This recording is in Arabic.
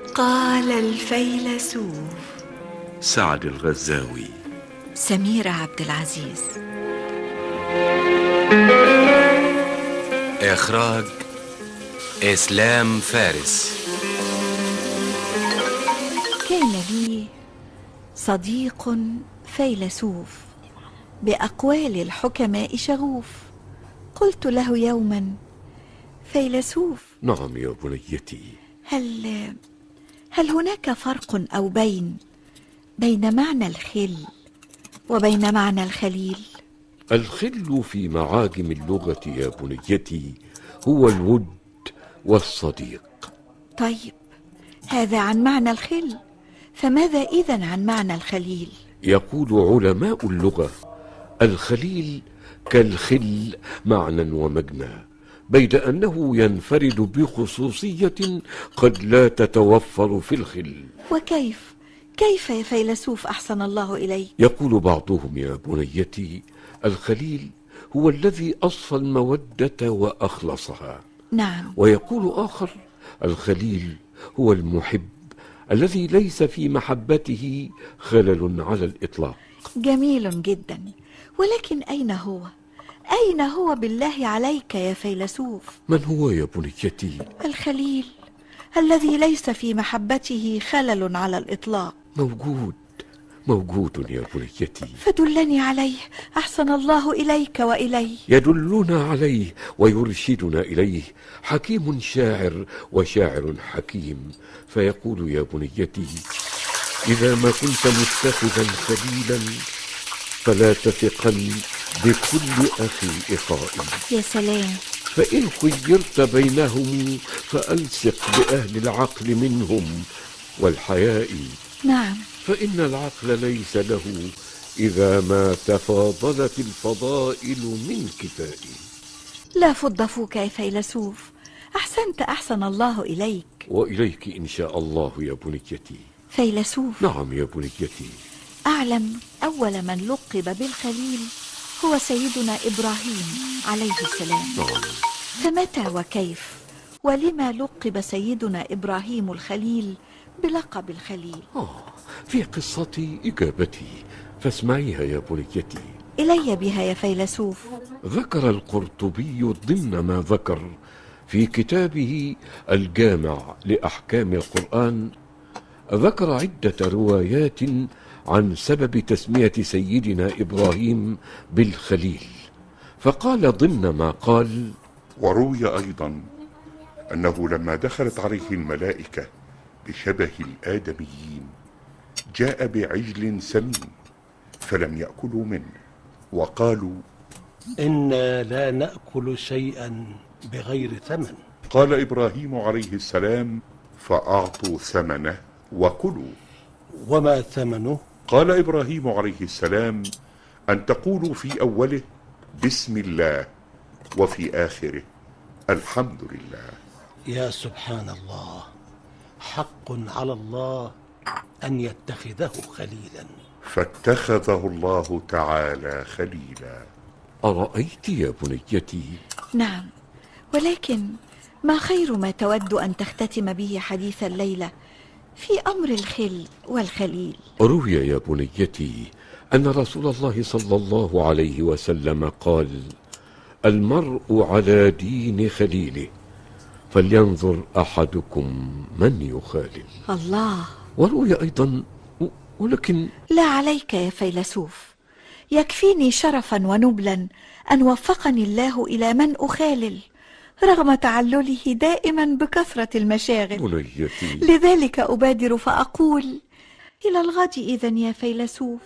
قال الفيلسوف سعد الغزاوي. سميرة عبد العزيز. إخراج إسلام فارس. كان لي صديق فيلسوف بأقوال الحكماء شغوف. قلت له يوما: فيلسوف. نعم يا بنيتي. هل هناك فرق أو بين معنى الخل وبين معنى الخليل؟ الخل في معاجم اللغة يا بنيتي هو الود والصديق. طيب، هذا عن معنى الخل، فماذا إذن عن معنى الخليل؟ يقول علماء اللغة: الخليل كالخل معنى ومجنى، بيد أنه ينفرد بخصوصية قد لا تتوفر في الخل. وكيف يا فيلسوف أحسن الله إليك؟ يقول بعضهم يا بنيتي: الخليل هو الذي أصفى المودة وأخلصها. نعم. ويقول آخر: الخليل هو المحب الذي ليس في محبته خلل على الإطلاق. جميل جدا، ولكن أين هو بالله عليك يا فيلسوف؟ من هو يا بنيتي؟ الخليل الذي ليس في محبته خلل على الإطلاق. موجود يا بنيتي. فدلني عليه أحسن الله إليك وإلي. يدلنا عليه ويرشدنا إليه حكيم شاعر وشاعر حكيم، فيقول: يا بنيتي، إذا ما كنت متخذا خليلا فلا تثقن بكل أخي إخائي. يا سلام. فإن خيرت بينهم فألصق بأهل العقل منهم والحياء. نعم. فإن العقل ليس له إذا ما تفاضلت الفضائل من كفائي. لا فض فوك يا فيلسوف، أحسنت أحسن الله إليك. وإليك إن شاء الله يا بنيتي. فيلسوف. نعم يا بنيتي. أعلم أول من لقب بالخليل هو سيدنا إبراهيم عليه السلام. نعم. فمتى وكيف ولما لقب سيدنا إبراهيم الخليل بلقب الخليل؟ في قصة إجابتي، فاسمعيها يا بنيتي. إلي بها يا فيلسوف. ذكر القرطبي ضمن ما ذكر في كتابه الجامع لأحكام القرآن، ذكر عدة روايات عن سبب تسمية سيدنا إبراهيم بالخليل، فقال ضمن ما قال: وروي أيضا أنه لما دخلت عليه الملائكة بشبه الآدميين جاء بعجل سمين فلم يأكلوا منه، وقالوا: إنا لا نأكل شيئا بغير ثمن. قال إبراهيم عليه السلام: فأعطوا ثمنه وكلوا. وما ثمنه؟ قال إبراهيم عليه السلام: أن تقولوا في أوله بسم الله وفي آخره الحمد لله. يا سبحان الله، حق على الله أن يتخذه خليلا. فاتخذه الله تعالى خليلا. أرأيت يا بنيتي؟ نعم، ولكن ما خير ما تود أن تختتم به حديث الليلة في أمر الخل والخليل؟ روي يا بنيتي أن رسول الله صلى الله عليه وسلم قال: المرء على دين خليله، فلينظر أحدكم من يخالل. الله. وروي أيضا، ولكن لا عليك يا فيلسوف، يكفيني شرفا ونبلا أن وفقني الله إلى من أخالل رغم تعلله دائما بكثرة المشاغل. بنيتي، لذلك أبادر فأقول: إلى الغد إذن يا فيلسوف.